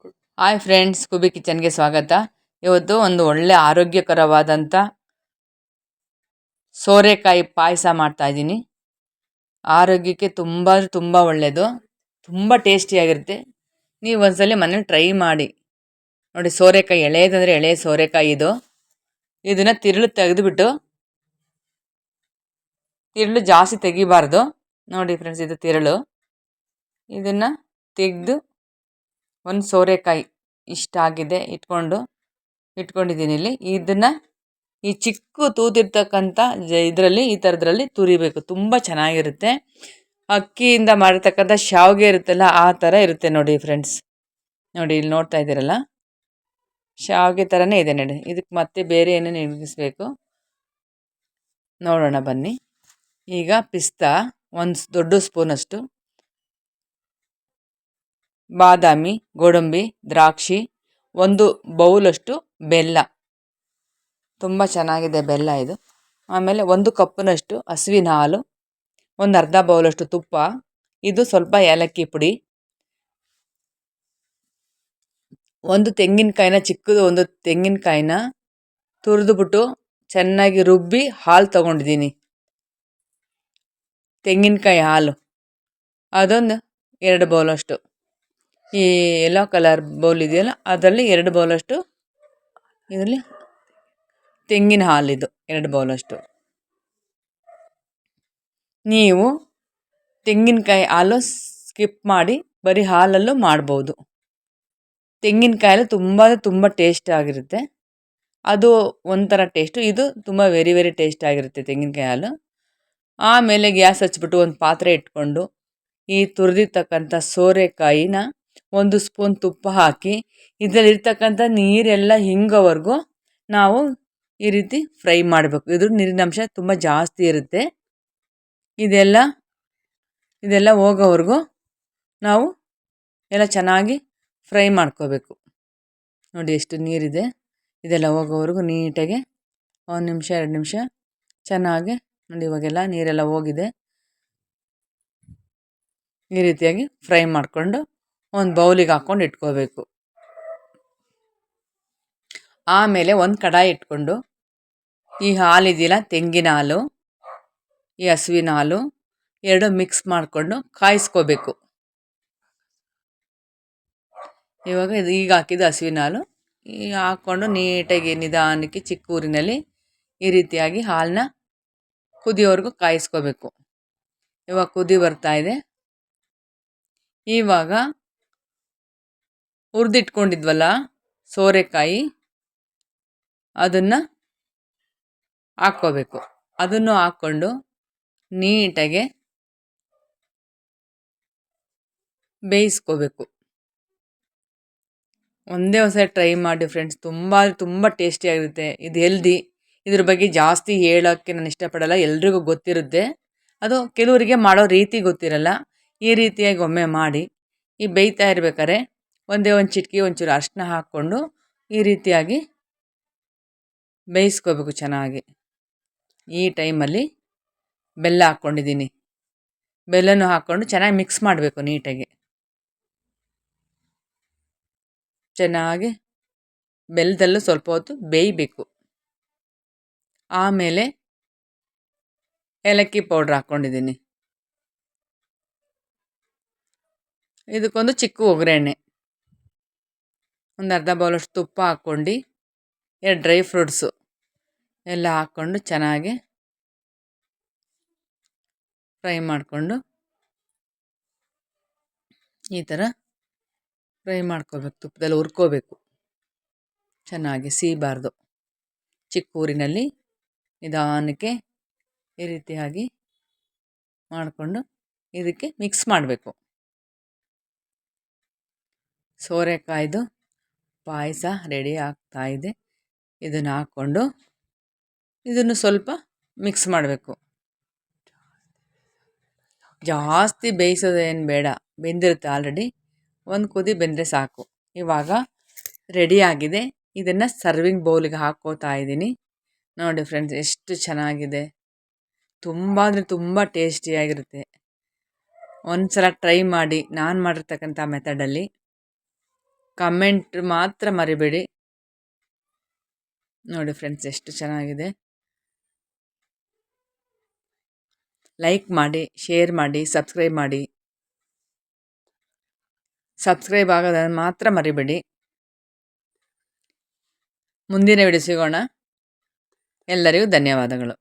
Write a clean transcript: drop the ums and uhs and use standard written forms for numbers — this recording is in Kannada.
ಹಾಯ್ ಫ್ರೆಂಡ್ಸ್, ಕುಬಿ ಕಿಚನ್ಗೆ ಸ್ವಾಗತ. ಇವತ್ತು ಒಂದು ಒಳ್ಳೆ ಆರೋಗ್ಯಕರವಾದಂಥ ಸೋರೆಕಾಯಿ ಪಾಯಸ ಮಾಡ್ತಾ ಇದ್ದೀನಿ. ಆರೋಗ್ಯಕ್ಕೆ ತುಂಬ ಒಳ್ಳೆಯದು, ತುಂಬ ಟೇಸ್ಟಿಯಾಗಿರುತ್ತೆ. ನೀವು ಒಂದ್ಸಲಿ ಮನೇಲಿ ಟ್ರೈ ಮಾಡಿ ನೋಡಿ. ಸೋರೆಕಾಯಿ ಎಳೆಯದಂದರೆ ಎಳೆ ಸೋರೆಕಾಯಿ ಇದು. ಇದನ್ನು ತಿರುಳು ತೆಗೆದುಬಿಟ್ಟು, ತಿರುಳು ಜಾಸ್ತಿ ತೆಗಿಬಾರ್ದು ನೋಡಿ ಫ್ರೆಂಡ್ಸ್. ಇದು ತಿರುಳು, ಇದನ್ನು ತೆಗೆದು ಒಂದು ಸೋರೆಕಾಯಿ ಇಷ್ಟಾಗಿದೆ ಇಟ್ಕೊಂಡಿದ್ದೀನಿ ಇಲ್ಲಿ. ಇದನ್ನು ಈ ಚಿಕ್ಕ ತೂತಿರ್ತಕ್ಕಂಥ ಇದರಲ್ಲಿ ಈ ಥರದ್ರಲ್ಲಿ ತುರಿಬೇಕು. ತುಂಬ ಚೆನ್ನಾಗಿರುತ್ತೆ. ಅಕ್ಕಿಯಿಂದ ಮಾಡಿರ್ತಕ್ಕಂಥ ಶಾವಿಗೆ ಇರುತ್ತಲ್ಲ, ಆ ಥರ ಇರುತ್ತೆ ನೋಡಿ ಫ್ರೆಂಡ್ಸ್. ನೋಡಿ ಇಲ್ಲಿ ನೋಡ್ತಾ ಇದ್ದೀರಲ್ಲ, ಶಾವಿಗೆ ಥರನೇ ಇದೆ ನೋಡಿ. ಇದಕ್ಕೆ ಮತ್ತೆ ಬೇರೆ ಏನೇನು ಇಳಿಸ್ಬೇಕು ನೋಡೋಣ ಬನ್ನಿ. ಈಗ ಪಿಸ್ತಾ ಒಂದು ದೊಡ್ಡ ಸ್ಪೂನಷ್ಟು, ಬಾದಾಮಿ, ಗೋಡಂಬಿ, ದ್ರಾಕ್ಷಿ, ಒಂದು ಬೌಲಷ್ಟು ಬೆಲ್ಲ. ತುಂಬ ಚೆನ್ನಾಗಿದೆ ಬೆಲ್ಲ ಇದು. ಆಮೇಲೆ ಒಂದು ಕಪ್ನಷ್ಟು ಹಸುವಿನ ಹಾಲು, ಒಂದು ಅರ್ಧ ಬೌಲಷ್ಟು ತುಪ್ಪ, ಇದು ಸ್ವಲ್ಪ ಏಲಕ್ಕಿ ಪುಡಿ, ಒಂದು ತೆಂಗಿನಕಾಯಿನ ಚಿಕ್ಕದು ಒಂದು ತೆಂಗಿನಕಾಯಿನ ತುರಿದುಬಿಟ್ಟು ಚೆನ್ನಾಗಿ ರುಬ್ಬಿ ಹಾಲು ತೊಗೊಂಡಿದ್ದೀನಿ. ತೆಂಗಿನಕಾಯಿ ಹಾಲು ಅದೊಂದು 2 ಬೌಲಷ್ಟು. ಈ ಯೆಲ್ಲೋ ಕಲರ್ ಬೌಲ್ ಇದೆಯಲ್ಲ, ಅದರಲ್ಲಿ 2 ಬೌಲಷ್ಟು ಇದರಲ್ಲಿ ತೆಂಗಿನ ಹಾಲಿದು 2 ಬೌಲಷ್ಟು. ನೀವು ತೆಂಗಿನಕಾಯಿ ಹಾಲು ಸ್ಕಿಪ್ ಮಾಡಿ ಬರೀ ಹಾಲಲ್ಲೂ ಮಾಡ್ಬೋದು. ತೆಂಗಿನಕಾಯಲ್ಲಿ ತುಂಬ ಟೇಸ್ಟ್ ಆಗಿರುತ್ತೆ. ಅದು ಒಂಥರ ಟೇಸ್ಟು, ಇದು ತುಂಬ ವೆರಿ ಟೇಸ್ಟ್ ಆಗಿರುತ್ತೆ ತೆಂಗಿನಕಾಯಿ ಹಾಲು. ಆಮೇಲೆ ಗ್ಯಾಸ್ ಹಚ್ಬಿಟ್ಟು ಒಂದು ಪಾತ್ರೆ ಇಟ್ಕೊಂಡು ಈ ತುರಿದಿರ್ತಕ್ಕಂಥ ಸೋರೆಕಾಯಿನ 1 ಸ್ಪೂನ್ ತುಪ್ಪ ಹಾಕಿ, ಇದರಲ್ಲಿರ್ತಕ್ಕಂಥ ನೀರೆಲ್ಲ ಹಿಂಗೋವರೆಗೂ ನಾವು ಈ ರೀತಿ ಫ್ರೈ ಮಾಡಬೇಕು. ಇದ್ರ ನೀರಿನಂಶ ತುಂಬ ಜಾಸ್ತಿ ಇರುತ್ತೆ. ಇದೆಲ್ಲ ಹೋಗೋವರೆಗೂ ನಾವು ಎಲ್ಲ ಚೆನ್ನಾಗಿ ಫ್ರೈ ಮಾಡ್ಕೋಬೇಕು. ನೋಡಿ ಎಷ್ಟು ನೀರಿದೆ. ಇದೆಲ್ಲ ಹೋಗೋವರೆಗೂ ನೀಟಾಗಿ 1 ನಿಮಿಷ 2 ನಿಮಿಷ ಚೆನ್ನಾಗಿ ನೋಡಿ. ಇವಾಗೆಲ್ಲ ನೀರೆಲ್ಲ ಹೋಗಿದೆ. ಈ ರೀತಿಯಾಗಿ ಫ್ರೈ ಮಾಡಿಕೊಂಡು ಒಂದು ಬೌಲಿಗೆ ಹಾಕ್ಕೊಂಡು ಇಟ್ಕೋಬೇಕು. ಆಮೇಲೆ ಒಂದು ಕಡಾಯಿ ಇಟ್ಕೊಂಡು ಈ ಹಾಲಿದೆಯಲ್ಲ, ತೆಂಗಿನ ಹಾಲು, ಈ ಹಸುವಿನ ಹಾಲು 2 ಮಿಕ್ಸ್ ಮಾಡಿಕೊಂಡು ಕಾಯಿಸ್ಕೋಬೇಕು. ಇವಾಗ ಈಗ ಹಾಕಿದ್ದು ಹಸುವಿನ ಹಾಲು ಈಗ ಹಾಕ್ಕೊಂಡು ನೀಟಾಗಿ ನಿಧಾನಕ್ಕೆ ಚಿಕ್ಕ ಊರಿನಲ್ಲಿ ಈ ರೀತಿಯಾಗಿ ಹಾಲನ್ನ ಕುದಿಯೋವರೆಗೂ ಕಾಯಿಸ್ಕೋಬೇಕು. ಇವಾಗ ಕುದಿ ಬರ್ತಾ ಇದೆ. ಇವಾಗ ಹುರಿದಿಟ್ಕೊಂಡಿದ್ವಲ್ಲ ಸೋರೆಕಾಯಿ, ಅದನ್ನು ಹಾಕ್ಕೋಬೇಕು. ಅದನ್ನು ಹಾಕ್ಕೊಂಡು ನೀಟಾಗೆ ಬೇಯಿಸ್ಕೋಬೇಕು. ಒಂದೇ ಒಂದ್ಸಲ ಟ್ರೈ ಮಾಡಿ ಫ್ರೆಂಡ್ಸ್, ತುಂಬ ಟೇಸ್ಟಿಯಾಗಿರುತ್ತೆ. ಇದು ಹೆಲ್ದಿ. ಇದ್ರ ಬಗ್ಗೆ ಜಾಸ್ತಿ ಹೇಳೋಕ್ಕೆ ನಾನು ಇಷ್ಟಪಡಲ್ಲ, ಎಲ್ರಿಗೂ ಗೊತ್ತಿರುತ್ತೆ. ಅದು ಕೆಲವರಿಗೆ ಮಾಡೋ ರೀತಿ ಗೊತ್ತಿರಲ್ಲ. ಈ ರೀತಿಯಾಗಿ ಒಮ್ಮೆ ಮಾಡಿ. ಈ ಬೇಯ್ತಾ ಇರ್ಬೇಕಾದ್ರೆ ಒಂದೇ ಒಂದು ಚಿಟಿಕೆ ಒಂಚೂರು ಅರಿಶಿನ ಹಾಕ್ಕೊಂಡು ಈ ರೀತಿಯಾಗಿ ಬೇಯಿಸ್ಕೋಬೇಕು ಚೆನ್ನಾಗಿ. ಈ ಟೈಮಲ್ಲಿ ಬೆಲ್ಲ ಹಾಕ್ಕೊಂಡಿದ್ದೀನಿ. ಬೆಲ್ಲನೂ ಹಾಕ್ಕೊಂಡು ಚೆನ್ನಾಗಿ ಮಿಕ್ಸ್ ಮಾಡಬೇಕು ನೀಟಾಗಿ. ಚೆನ್ನಾಗಿ ಬೆಲ್ಲದಲ್ಲೂ ಸ್ವಲ್ಪ ಹೊತ್ತು ಬೇಯಬೇಕು. ಆಮೇಲೆ ಏಲಕ್ಕಿ ಪೌಡ್ರ್ ಹಾಕ್ಕೊಂಡಿದ್ದೀನಿ. ಇದಕ್ಕೊಂದು ಚಿಕ್ಕ ಒಗ್ಗರಣೆ, ಒಂದು ಅರ್ಧ ಬೌಲಷ್ಟು ತುಪ್ಪ ಹಾಕ್ಕೊಂಡು 2 ಡ್ರೈ ಫ್ರೂಟ್ಸು ಎಲ್ಲ ಹಾಕ್ಕೊಂಡು ಚೆನ್ನಾಗಿ ಫ್ರೈ ಮಾಡಿಕೊಂಡು ಈ ಥರ ಫ್ರೈ ಮಾಡ್ಕೋಬೇಕು. ತುಪ್ಪದಲ್ಲಿ ಹುರ್ಕೋಬೇಕು ಚೆನ್ನಾಗಿ, ಸೀಬಾರ್ದು. ಚಿಕ್ಕ ಊರಿನಲ್ಲಿ ನಿಧಾನಕ್ಕೆ ಈ ರೀತಿಯಾಗಿ ಮಾಡಿಕೊಂಡು ಇದಕ್ಕೆ ಮಿಕ್ಸ್ ಮಾಡಬೇಕು. ಸೋರೆಕಾಯ್ದು ಪಾಯಸ ರೆಡಿ ಆಗ್ತಾ ಇದೆ. ಇದನ್ನು ಹಾಕ್ಕೊಂಡು ಇದನ್ನು ಸ್ವಲ್ಪ ಮಿಕ್ಸ್ ಮಾಡಬೇಕು. ಜಾಸ್ತಿ ಬೇಯಿಸೋದೇನು ಬೇಡ, ಬೆಂದಿರುತ್ತೆ ಆಲ್ರೆಡಿ. ಒಂದು ಕುದಿ ಬೆಂದರೆ ಸಾಕು. ಇವಾಗ ರೆಡಿಯಾಗಿದೆ. ಇದನ್ನು ಸರ್ವಿಂಗ್ ಬೌಲಿಗೆ ಹಾಕ್ಕೋತಾ ಇದ್ದೀನಿ. ನೋಡಿ ಫ್ರೆಂಡ್ಸ್, ಎಷ್ಟು ಚೆನ್ನಾಗಿದೆ. ತುಂಬ ಅಂದರೆ ತುಂಬ ಟೇಸ್ಟಿಯಾಗಿರುತ್ತೆ. ಒಂದು ಸಲ ಟ್ರೈ ಮಾಡಿ ನಾನು ಮಾಡಿರ್ತಕ್ಕಂಥ ಮೆಥಡಲ್ಲಿ. ಕಮೆಂಟ್ ಮಾತ್ರ ಮರಿಬೇಡಿ. ನೋಡಿ ಫ್ರೆಂಡ್ಸ್ ಎಷ್ಟು ಚೆನ್ನಾಗಿದೆ. ಲೈಕ್ ಮಾಡಿ, ಶೇರ್ ಮಾಡಿ, ಸಬ್ಸ್ಕ್ರೈಬ್ ಮಾಡಿ. ಸಬ್ಸ್ಕ್ರೈಬ್ ಆಗೋದನ್ನು ಮಾತ್ರ ಮರಿಬೇಡಿ. ಮುಂದಿನ ವಿಡಿಯೋ ಸಿಗೋಣ. ಎಲ್ಲರಿಗೂ ಧನ್ಯವಾದಗಳು.